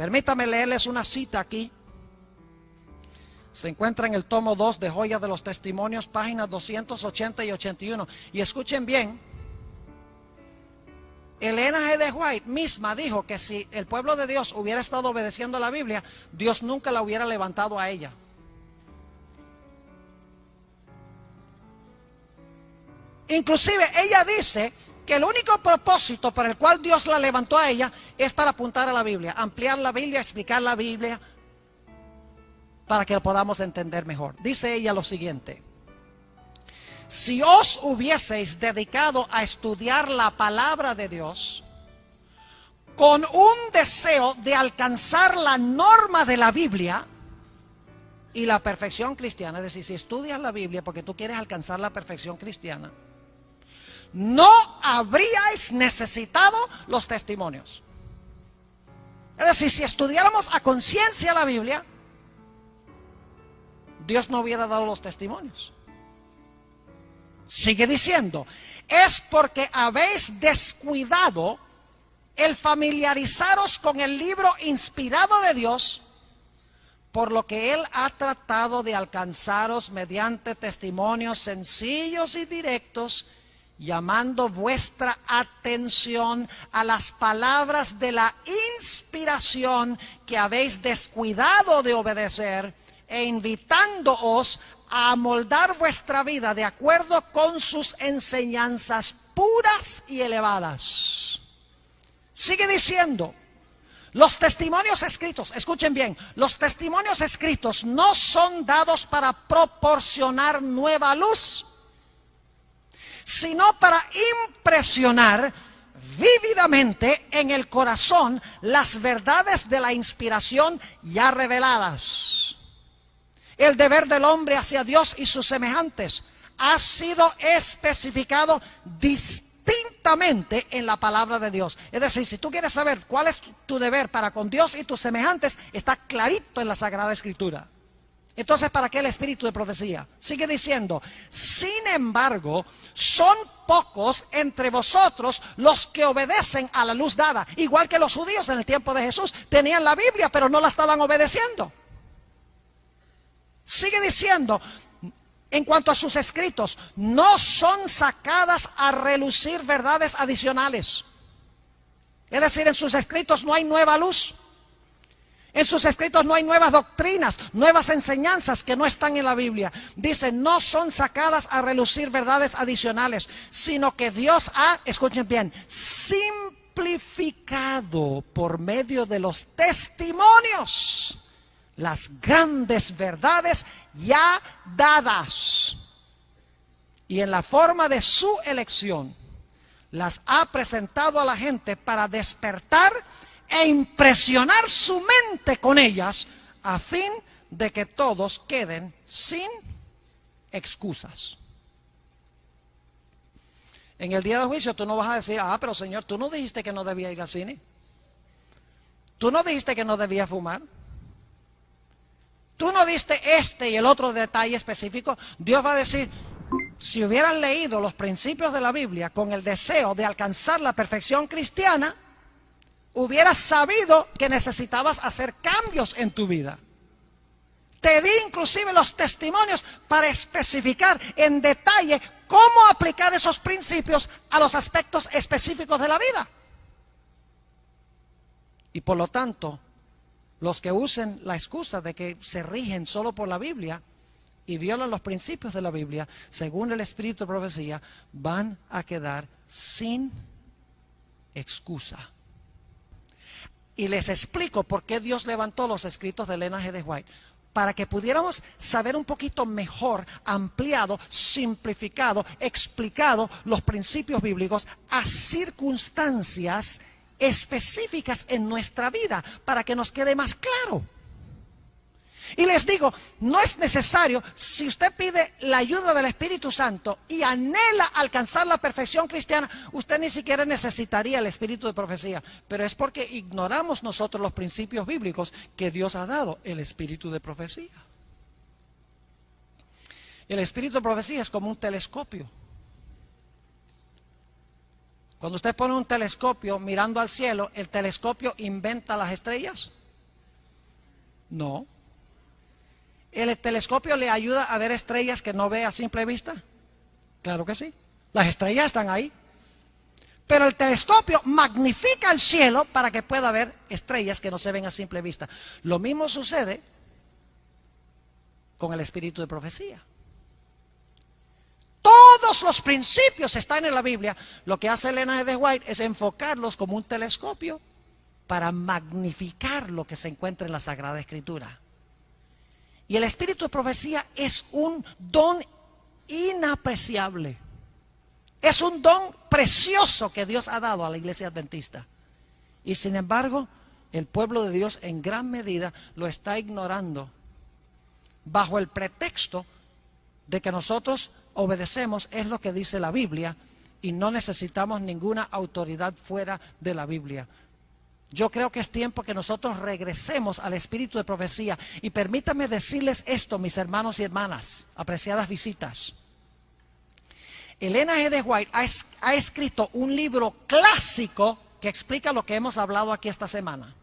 Permítame leerles una cita aquí. Se encuentra en el tomo 2 de Joyas de los Testimonios, páginas 280 y 81. Y escuchen bien, Elena G. de White misma dijo que si el pueblo de Dios hubiera estado obedeciendo la Biblia, Dios nunca la hubiera levantado a ella. Inclusive ella dice que el único propósito por el cual Dios la levantó a ella es para apuntar a la Biblia, ampliar la Biblia, explicar la Biblia, para que lo podamos entender mejor. Dice ella lo siguiente: si os hubieseis dedicado a estudiar la palabra de Dios con un deseo de alcanzar la norma de la Biblia y la perfección cristiana, es decir, si estudias la Biblia porque tú quieres alcanzar la perfección cristiana, no habríais necesitado los testimonios. Es decir, si estudiáramos a conciencia la Biblia, Dios no hubiera dado los testimonios. Sigue diciendo, es porque habéis descuidado el familiarizaros con el libro inspirado de Dios, por lo que Él ha tratado de alcanzaros mediante testimonios sencillos y directos, llamando vuestra atención a las palabras de la inspiración que habéis descuidado de obedecer, e invitándoos a amoldar vuestra vida de acuerdo con sus enseñanzas puras y elevadas. Sigue diciendo, los testimonios escritos, escuchen bien, los testimonios escritos no son dados para proporcionar nueva luz, sino para impresionar vívidamente en el corazón las verdades de la inspiración ya reveladas. El deber del hombre hacia Dios y sus semejantes ha sido especificado distintamente en la palabra de Dios. Es decir, si tú quieres saber cuál es tu deber para con Dios y tus semejantes, está clarito en la Sagrada Escritura. Entonces, ¿para qué el espíritu de profecía? Sigue diciendo, sin embargo, son pocos entre vosotros los que obedecen a la luz dada. Igual que los judíos en el tiempo de Jesús, tenían la Biblia, pero no la estaban obedeciendo. Sigue diciendo, en cuanto a sus escritos, no son sacadas a relucir verdades adicionales. Es decir, en sus escritos no hay nueva luz. En sus escritos no hay nuevas doctrinas, nuevas enseñanzas que no están en la Biblia. Dice, no son sacadas a relucir verdades adicionales, sino que Dios ha, escuchen bien, simplificado por medio de los testimonios las grandes verdades ya dadas, y en la forma de su elección las ha presentado a la gente para despertar e impresionar su mente con ellas, a fin de que todos queden sin excusas. En el día del juicio tú no vas a decir, pero Señor, tú no dijiste que no debía ir al cine, tú no dijiste que no debía fumar, tú no diste este y el otro detalle específico. Dios va a decir, si hubieran leído los principios de la Biblia con el deseo de alcanzar la perfección cristiana, hubieras sabido que necesitabas hacer cambios en tu vida. Te di inclusive los testimonios para especificar en detalle cómo aplicar esos principios a los aspectos específicos de la vida. Y por lo tanto, los que usen la excusa de que se rigen solo por la Biblia y violan los principios de la Biblia, según el espíritu de profecía, van a quedar sin excusa. Y les explico por qué Dios levantó los escritos de Elena G. de White, para que pudiéramos saber un poquito mejor, ampliado, simplificado, explicado los principios bíblicos a circunstancias específicas en nuestra vida, para que nos quede más claro. Y les digo, no es necesario, si usted pide la ayuda del Espíritu Santo y anhela alcanzar la perfección cristiana, usted ni siquiera necesitaría el espíritu de profecía, pero es porque ignoramos nosotros los principios bíblicos que Dios ha dado, el espíritu de profecía. El espíritu de profecía es como un telescopio. Cuando usted pone un telescopio mirando al cielo, ¿el telescopio inventa las estrellas? No. ¿El telescopio le ayuda a ver estrellas que no ve a simple vista? Claro que sí. Las estrellas están ahí. Pero el telescopio magnifica el cielo para que pueda ver estrellas que no se ven a simple vista. Lo mismo sucede con el espíritu de profecía. Todos los principios están en la Biblia. Lo que hace Elena G. White es enfocarlos como un telescopio para magnificar lo que se encuentra en la Sagrada Escritura. Y el espíritu de profecía es un don inapreciable. Es un don precioso que Dios ha dado a la iglesia adventista. Y sin embargo, el pueblo de Dios en gran medida lo está ignorando bajo el pretexto de que nosotros obedecemos es lo que dice la Biblia y no necesitamos ninguna autoridad fuera de la Biblia. Yo creo que es tiempo que nosotros regresemos al espíritu de profecía. Y permítanme decirles esto, mis hermanos y hermanas, apreciadas visitas. Elena G. White ha escrito un libro clásico que explica lo que hemos hablado aquí esta semana.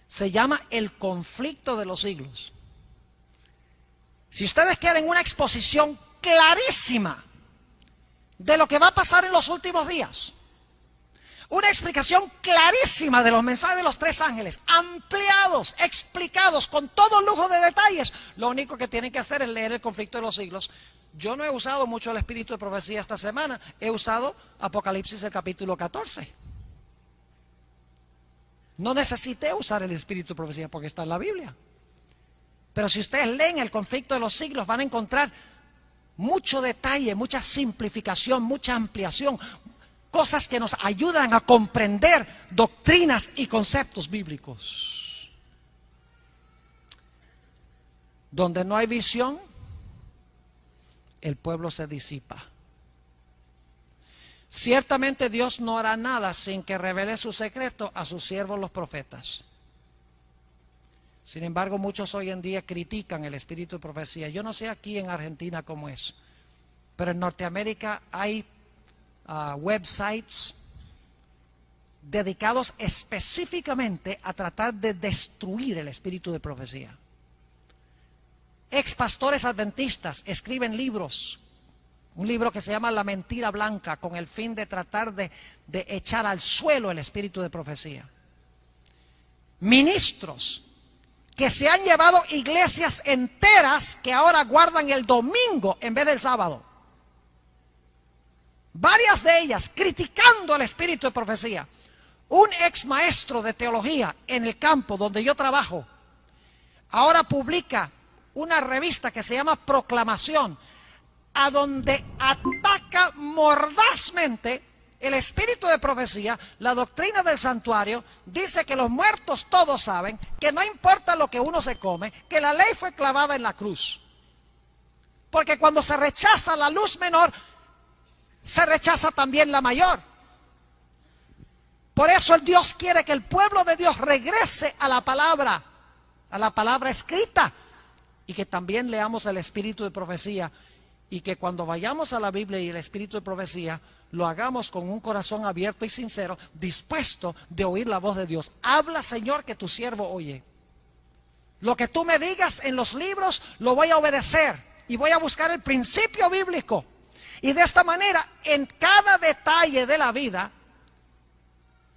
Se llama El conflicto de los siglos. Si ustedes quieren una exposición clarísima de lo que va a pasar en los últimos días, una explicación clarísima de los mensajes de los tres ángeles, ampliados, explicados con todo lujo de detalles, lo único que tienen que hacer es leer El conflicto de los siglos. Yo no he usado mucho el espíritu de profecía esta semana, he usado Apocalipsis el capítulo 14. No necesité usar el espíritu de profecía porque está en la Biblia. Pero si ustedes leen El conflicto de los siglos van a encontrar mucho detalle, mucha simplificación, mucha ampliación, cosas que nos ayudan a comprender doctrinas y conceptos bíblicos. Donde no hay visión, el pueblo se disipa. Ciertamente Dios no hará nada sin que revele su secreto a sus siervos los profetas. Sin embargo, muchos hoy en día critican el espíritu de profecía. Yo no sé aquí en Argentina cómo es, pero en Norteamérica hay websites dedicados específicamente a tratar de destruir el espíritu de profecía. Ex pastores adventistas escriben libros, un libro que se llama La Mentira Blanca, con el fin de tratar de echar al suelo el espíritu de profecía. Ministros que se han llevado iglesias enteras que ahora guardan el domingo en vez del sábado. Varias de ellas criticando el espíritu de profecía. Un ex maestro de teología en el campo donde yo trabajo ahora publica una revista que se llama Proclamación, a donde ataca mordazmente el espíritu de profecía, la doctrina del santuario. Dice que los muertos todos saben, que no importa lo que uno se come, que la ley fue clavada en la cruz. Porque cuando se rechaza la luz menor, se rechaza también la mayor. Por eso el Dios quiere que el pueblo de Dios regrese a la palabra escrita, y que también leamos el espíritu de profecía, y que cuando vayamos a la Biblia y el espíritu de profecía, lo hagamos con un corazón abierto y sincero, dispuesto de oír la voz de Dios. Habla, Señor, que tu siervo oye. Lo que tú me digas en los libros, lo voy a obedecer, y voy a buscar el principio bíblico. Y de esta manera, en cada detalle de la vida,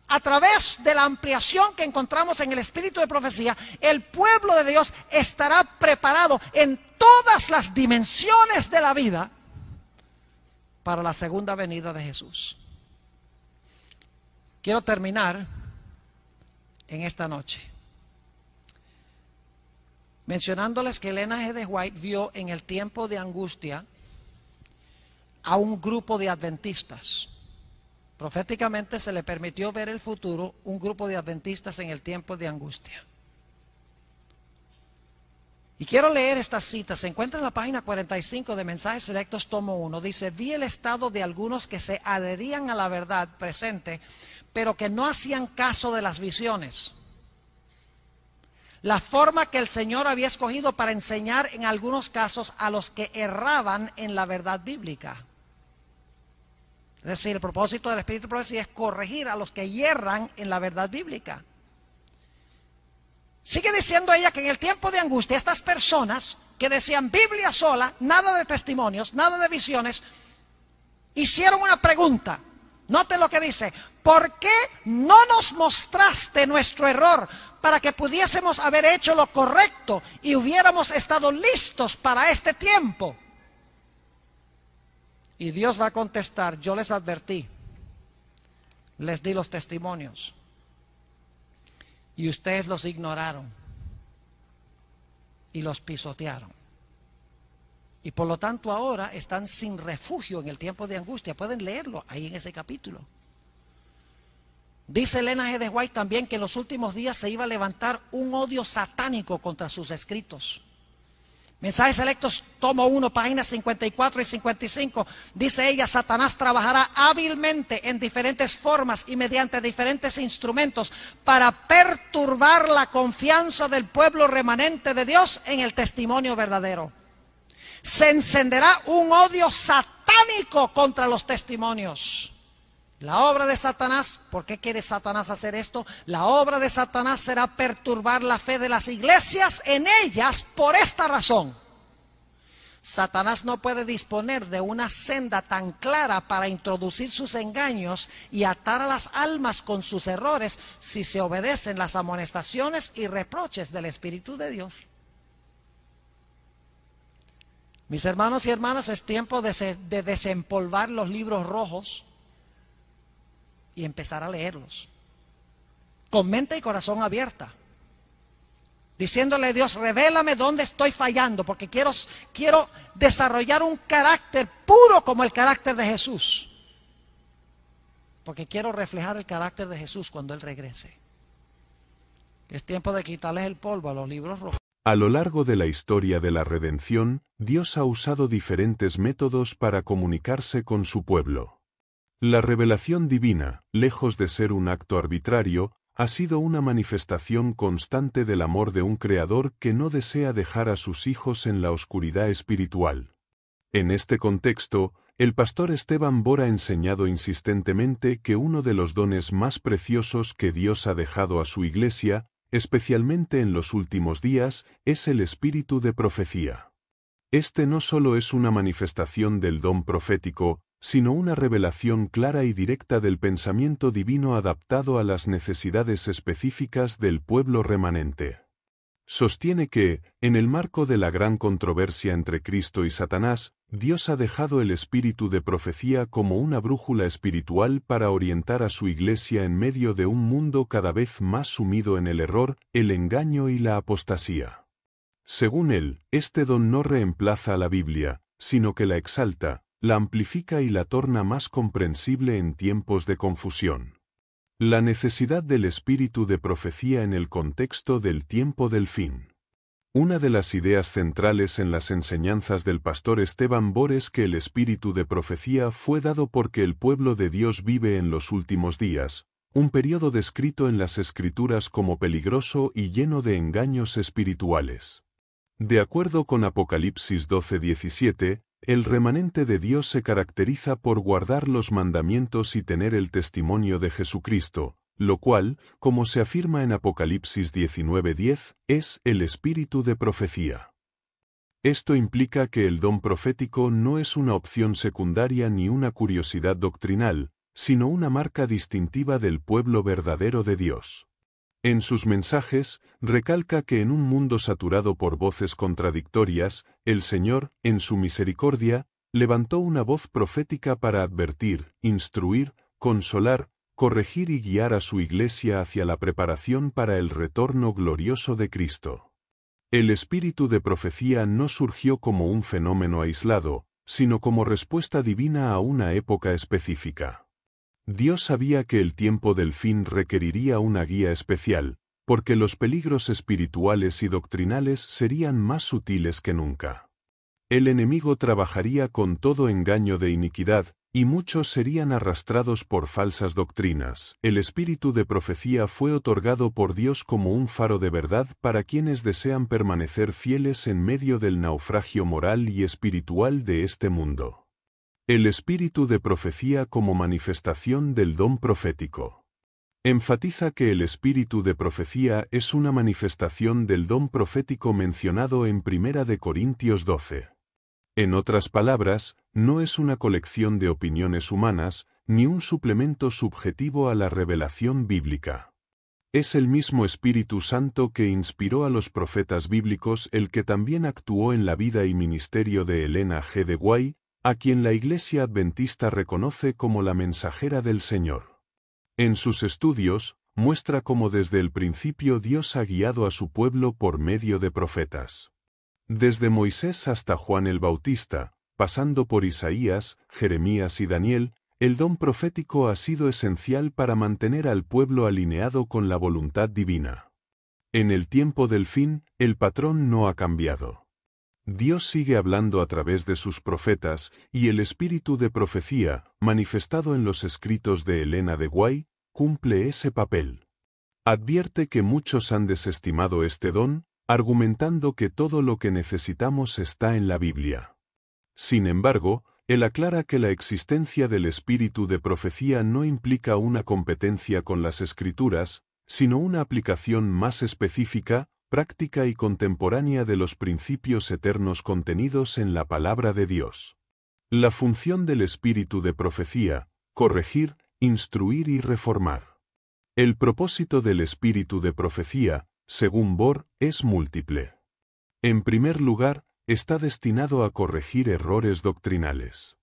a través de la ampliación que encontramos en el espíritu de profecía, el pueblo de Dios estará preparado en todas las dimensiones de la vida para la segunda venida de Jesús. Quiero terminar en esta noche mencionándoles que Elena G. White vio en el tiempo de angustia a un grupo de adventistas. Proféticamente se le permitió ver el futuro, un grupo de adventistas en el tiempo de angustia. Y quiero leer esta cita, se encuentra en la página 45 de Mensajes Selectos, tomo 1. Dice: vi el estado de algunos que se adherían a la verdad presente, pero que no hacían caso de las visiones. La forma que el Señor había escogido para enseñar en algunos casos a los que erraban en la verdad bíblica. Es decir, el propósito del espíritu de profecía es corregir a los que yerran en la verdad bíblica. Sigue diciendo ella que en el tiempo de angustia estas personas que decían Biblia sola, nada de testimonios, nada de visiones, hicieron una pregunta. Note lo que dice: ¿por qué no nos mostraste nuestro error para que pudiésemos haber hecho lo correcto y hubiéramos estado listos para este tiempo? Y Dios va a contestar: yo les advertí, les di los testimonios y ustedes los ignoraron y los pisotearon. Y por lo tanto ahora están sin refugio en el tiempo de angustia. Pueden leerlo ahí en ese capítulo. Dice Elena G. de White también que en los últimos días se iba a levantar un odio satánico contra sus escritos. Mensajes Selectos, tomo 1, páginas 54 y 55. Dice ella: Satanás trabajará hábilmente en diferentes formas y mediante diferentes instrumentos para perturbar la confianza del pueblo remanente de Dios en el testimonio verdadero. Se encenderá un odio satánico contra los testimonios. La obra de Satanás, ¿por qué quiere Satanás hacer esto? La obra de Satanás será perturbar la fe de las iglesias en ellas por esta razón. Satanás no puede disponer de una senda tan clara para introducir sus engaños y atar a las almas con sus errores si se obedecen las amonestaciones y reproches del Espíritu de Dios. Mis hermanos y hermanas, es tiempo de desempolvar los libros rojos y empezar a leerlos con mente y corazón abierta, diciéndole a Dios: revélame dónde estoy fallando, porque quiero desarrollar un carácter puro como el carácter de Jesús, porque quiero reflejar el carácter de Jesús cuando Él regrese. Es tiempo de quitarles el polvo a los libros rojos. A lo largo de la historia de la redención, Dios ha usado diferentes métodos para comunicarse con su pueblo. La revelación divina, lejos de ser un acto arbitrario, ha sido una manifestación constante del amor de un Creador que no desea dejar a sus hijos en la oscuridad espiritual. En este contexto, el pastor Esteban Bora ha enseñado insistentemente que uno de los dones más preciosos que Dios ha dejado a su iglesia, especialmente en los últimos días, es el espíritu de profecía. Este no solo es una manifestación del don profético, sino una revelación clara y directa del pensamiento divino adaptado a las necesidades específicas del pueblo remanente. Sostiene que, en el marco de la gran controversia entre Cristo y Satanás, Dios ha dejado el espíritu de profecía como una brújula espiritual para orientar a su iglesia en medio de un mundo cada vez más sumido en el error, el engaño y la apostasía. Según él, este don no reemplaza a la Biblia, sino que la exalta, la amplifica y la torna más comprensible en tiempos de confusión. La necesidad del espíritu de profecía en el contexto del tiempo del fin. Una de las ideas centrales en las enseñanzas del pastor Esteban Bora es que el espíritu de profecía fue dado porque el pueblo de Dios vive en los últimos días, un periodo descrito en las Escrituras como peligroso y lleno de engaños espirituales. De acuerdo con Apocalipsis 12:17, el remanente de Dios se caracteriza por guardar los mandamientos y tener el testimonio de Jesucristo, lo cual, como se afirma en Apocalipsis 19:10, es el espíritu de profecía. Esto implica que el don profético no es una opción secundaria ni una curiosidad doctrinal, sino una marca distintiva del pueblo verdadero de Dios. En sus mensajes, recalca que en un mundo saturado por voces contradictorias, el Señor, en su misericordia, levantó una voz profética para advertir, instruir, consolar, corregir y guiar a su iglesia hacia la preparación para el retorno glorioso de Cristo. El espíritu de profecía no surgió como un fenómeno aislado, sino como respuesta divina a una época específica. Dios sabía que el tiempo del fin requeriría una guía especial, porque los peligros espirituales y doctrinales serían más sutiles que nunca. El enemigo trabajaría con todo engaño de iniquidad, y muchos serían arrastrados por falsas doctrinas. El espíritu de profecía fue otorgado por Dios como un faro de verdad para quienes desean permanecer fieles en medio del naufragio moral y espiritual de este mundo. El espíritu de profecía como manifestación del don profético. Enfatiza que el espíritu de profecía es una manifestación del don profético mencionado en 1 Corintios 12. En otras palabras, no es una colección de opiniones humanas, ni un suplemento subjetivo a la revelación bíblica. Es el mismo Espíritu Santo que inspiró a los profetas bíblicos el que también actuó en la vida y ministerio de Elena G. de White, a quien la Iglesia Adventista reconoce como la mensajera del Señor. En sus estudios, muestra cómo desde el principio Dios ha guiado a su pueblo por medio de profetas. Desde Moisés hasta Juan el Bautista, pasando por Isaías, Jeremías y Daniel, el don profético ha sido esencial para mantener al pueblo alineado con la voluntad divina. En el tiempo del fin, el patrón no ha cambiado. Dios sigue hablando a través de sus profetas, y el espíritu de profecía, manifestado en los escritos de Elena de White, cumple ese papel. Advierte que muchos han desestimado este don, argumentando que todo lo que necesitamos está en la Biblia. Sin embargo, él aclara que la existencia del espíritu de profecía no implica una competencia con las Escrituras, sino una aplicación más específica, práctica y contemporánea de los principios eternos contenidos en la palabra de Dios. La función del espíritu de profecía: corregir, instruir y reformar. El propósito del espíritu de profecía, según Bohr, es múltiple. En primer lugar, está destinado a corregir errores doctrinales.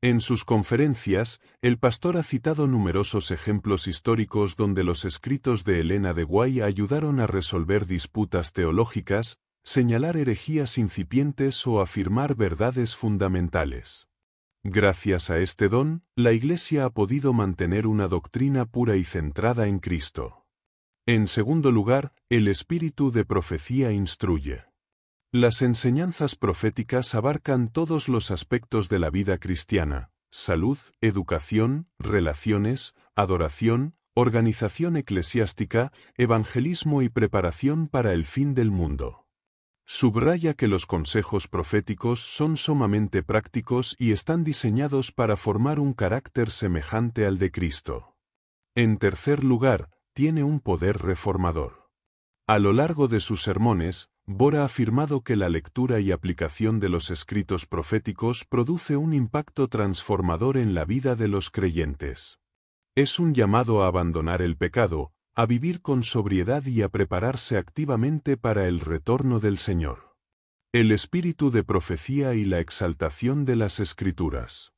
En sus conferencias, el pastor ha citado numerosos ejemplos históricos donde los escritos de Elena de White ayudaron a resolver disputas teológicas, señalar herejías incipientes o afirmar verdades fundamentales. Gracias a este don, la Iglesia ha podido mantener una doctrina pura y centrada en Cristo. En segundo lugar, el espíritu de profecía instruye. Las enseñanzas proféticas abarcan todos los aspectos de la vida cristiana: salud, educación, relaciones, adoración, organización eclesiástica, evangelismo y preparación para el fin del mundo. Subraya que los consejos proféticos son sumamente prácticos y están diseñados para formar un carácter semejante al de Cristo. En tercer lugar, tiene un poder reformador. A lo largo de sus sermones, Bohr ha afirmado que la lectura y aplicación de los escritos proféticos produce un impacto transformador en la vida de los creyentes. Es un llamado a abandonar el pecado, a vivir con sobriedad y a prepararse activamente para el retorno del Señor. El espíritu de profecía y la exaltación de las Escrituras.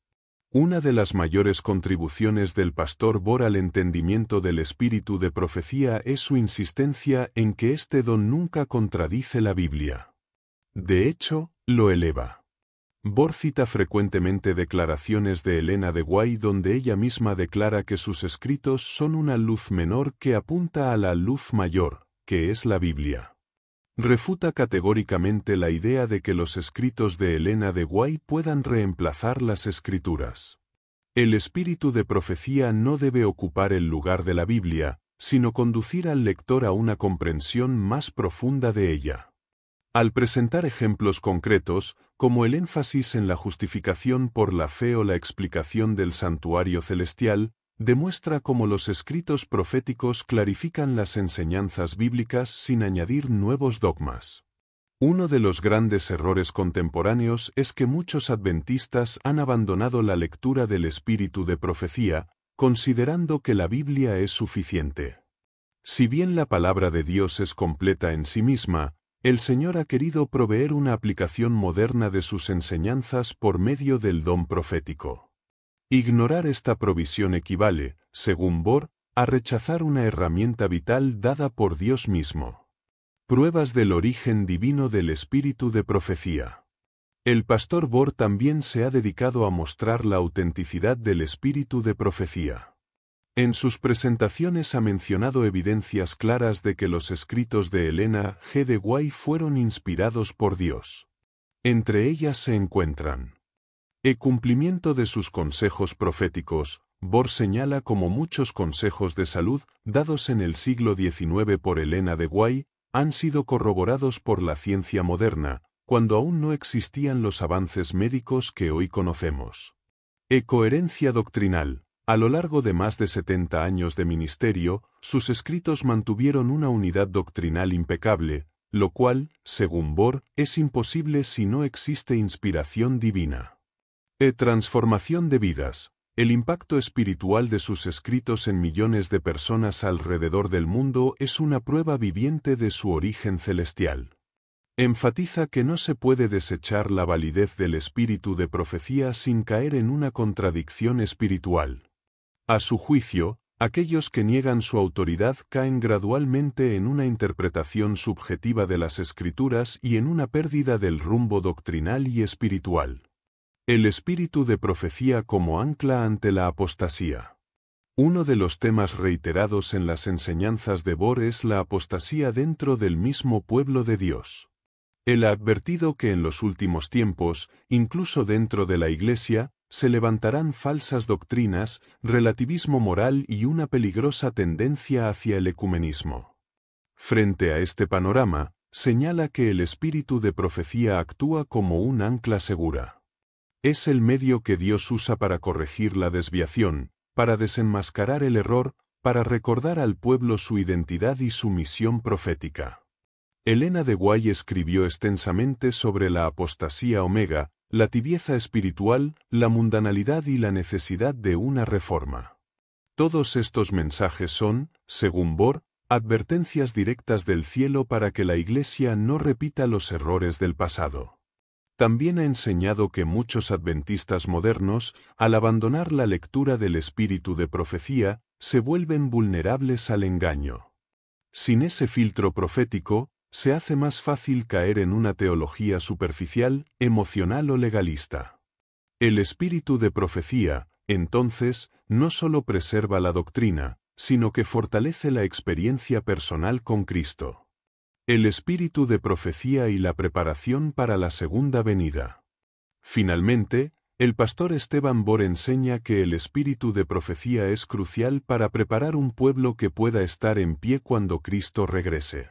Una de las mayores contribuciones del pastor Bohr al entendimiento del espíritu de profecía es su insistencia en que este don nunca contradice la Biblia. De hecho, lo eleva. Bohr cita frecuentemente declaraciones de Elena de White donde ella misma declara que sus escritos son una luz menor que apunta a la luz mayor, que es la Biblia. Refuta categóricamente la idea de que los escritos de Elena de White puedan reemplazar las Escrituras. El espíritu de profecía no debe ocupar el lugar de la Biblia, sino conducir al lector a una comprensión más profunda de ella. Al presentar ejemplos concretos, como el énfasis en la justificación por la fe o la explicación del santuario celestial, demuestra cómo los escritos proféticos clarifican las enseñanzas bíblicas sin añadir nuevos dogmas. Uno de los grandes errores contemporáneos es que muchos adventistas han abandonado la lectura del espíritu de profecía, considerando que la Biblia es suficiente. Si bien la palabra de Dios es completa en sí misma, el Señor ha querido proveer una aplicación moderna de sus enseñanzas por medio del don profético. Ignorar esta provisión equivale, según Bohr, a rechazar una herramienta vital dada por Dios mismo. Pruebas del origen divino del espíritu de profecía. El pastor Bohr también se ha dedicado a mostrar la autenticidad del espíritu de profecía. En sus presentaciones ha mencionado evidencias claras de que los escritos de Elena G. de White fueron inspirados por Dios. Entre ellas se encuentran: el cumplimiento de sus consejos proféticos. Bohr señala como muchos consejos de salud, dados en el siglo XIX por Elena de White, han sido corroborados por la ciencia moderna, cuando aún no existían los avances médicos que hoy conocemos. Coherencia doctrinal. A lo largo de más de 70 años de ministerio, sus escritos mantuvieron una unidad doctrinal impecable, lo cual, según Bohr, es imposible si no existe inspiración divina. Transformación de vidas. El impacto espiritual de sus escritos en millones de personas alrededor del mundo es una prueba viviente de su origen celestial. Enfatiza que no se puede desechar la validez del espíritu de profecía sin caer en una contradicción espiritual. A su juicio, aquellos que niegan su autoridad caen gradualmente en una interpretación subjetiva de las Escrituras y en una pérdida del rumbo doctrinal y espiritual. El espíritu de profecía como ancla ante la apostasía. Uno de los temas reiterados en las enseñanzas de Bohr es la apostasía dentro del mismo pueblo de Dios. Él ha advertido que en los últimos tiempos, incluso dentro de la Iglesia, se levantarán falsas doctrinas, relativismo moral y una peligrosa tendencia hacia el ecumenismo. Frente a este panorama, señala que el espíritu de profecía actúa como un ancla segura. Es el medio que Dios usa para corregir la desviación, para desenmascarar el error, para recordar al pueblo su identidad y su misión profética. Elena de White escribió extensamente sobre la apostasía omega, la tibieza espiritual, la mundanalidad y la necesidad de una reforma. Todos estos mensajes son, según Bohr, advertencias directas del cielo para que la Iglesia no repita los errores del pasado. También ha enseñado que muchos adventistas modernos, al abandonar la lectura del espíritu de profecía, se vuelven vulnerables al engaño. Sin ese filtro profético, se hace más fácil caer en una teología superficial, emocional o legalista. El espíritu de profecía, entonces, no solo preserva la doctrina, sino que fortalece la experiencia personal con Cristo. El espíritu de profecía y la preparación para la segunda venida. Finalmente, el pastor Esteban Bohr enseña que el espíritu de profecía es crucial para preparar un pueblo que pueda estar en pie cuando Cristo regrese.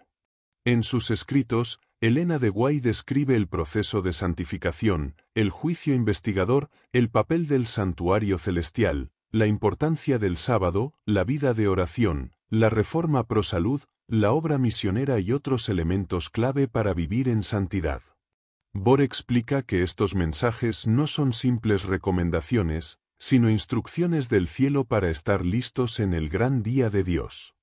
En sus escritos, Elena de White describe el proceso de santificación, el juicio investigador, el papel del santuario celestial, la importancia del sábado, la vida de oración, la reforma pro salud, la obra misionera y otros elementos clave para vivir en santidad. Bohr explica que estos mensajes no son simples recomendaciones, sino instrucciones del cielo para estar listos en el gran día de Dios.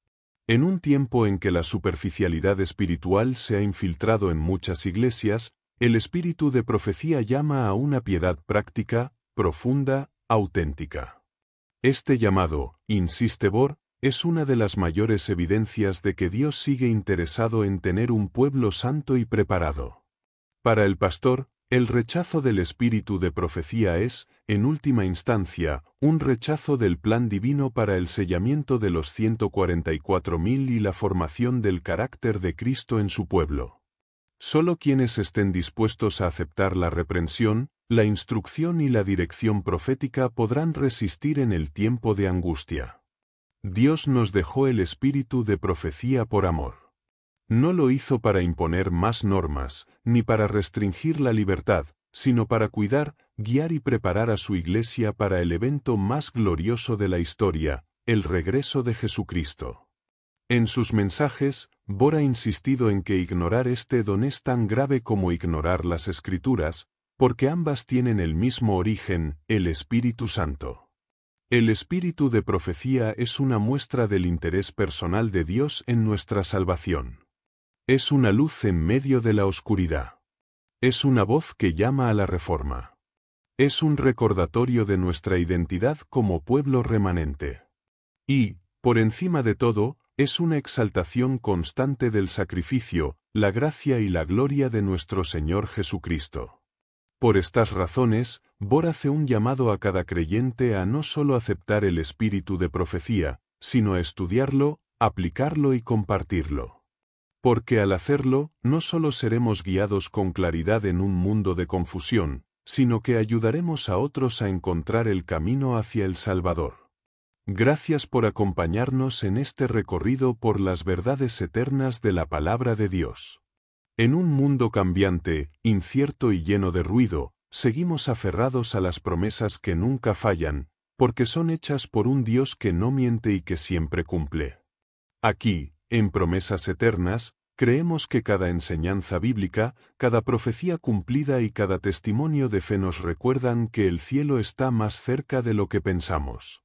En un tiempo en que la superficialidad espiritual se ha infiltrado en muchas iglesias, el espíritu de profecía llama a una piedad práctica, profunda, auténtica. Este llamado, insiste Bohr, es una de las mayores evidencias de que Dios sigue interesado en tener un pueblo santo y preparado. Para el pastor, el rechazo del espíritu de profecía es, en última instancia, un rechazo del plan divino para el sellamiento de los 144.000 y la formación del carácter de Cristo en su pueblo. Solo quienes estén dispuestos a aceptar la reprensión, la instrucción y la dirección profética podrán resistir en el tiempo de angustia. Dios nos dejó el espíritu de profecía por amor. No lo hizo para imponer más normas, ni para restringir la libertad, sino para cuidar, guiar y preparar a su iglesia para el evento más glorioso de la historia, el regreso de Jesucristo. En sus mensajes, Bohr ha insistido en que ignorar este don es tan grave como ignorar las Escrituras, porque ambas tienen el mismo origen, el Espíritu Santo. El espíritu de profecía es una muestra del interés personal de Dios en nuestra salvación. Es una luz en medio de la oscuridad. Es una voz que llama a la reforma. Es un recordatorio de nuestra identidad como pueblo remanente. Y, por encima de todo, es una exaltación constante del sacrificio, la gracia y la gloria de nuestro Señor Jesucristo. Por estas razones, Bohr hace un llamado a cada creyente a no solo aceptar el espíritu de profecía, sino a estudiarlo, aplicarlo y compartirlo. Porque al hacerlo, no solo seremos guiados con claridad en un mundo de confusión, sino que ayudaremos a otros a encontrar el camino hacia el Salvador. Gracias por acompañarnos en este recorrido por las verdades eternas de la Palabra de Dios. En un mundo cambiante, incierto y lleno de ruido, seguimos aferrados a las promesas que nunca fallan, porque son hechas por un Dios que no miente y que siempre cumple. Aquí, en Promesas Eternas, creemos que cada enseñanza bíblica, cada profecía cumplida y cada testimonio de fe nos recuerdan que el cielo está más cerca de lo que pensamos.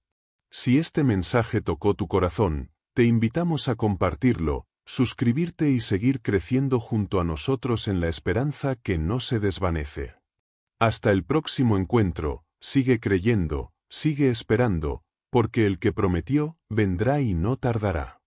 Si este mensaje tocó tu corazón, te invitamos a compartirlo, suscribirte y seguir creciendo junto a nosotros en la esperanza que no se desvanece. Hasta el próximo encuentro, sigue creyendo, sigue esperando, porque el que prometió, vendrá y no tardará.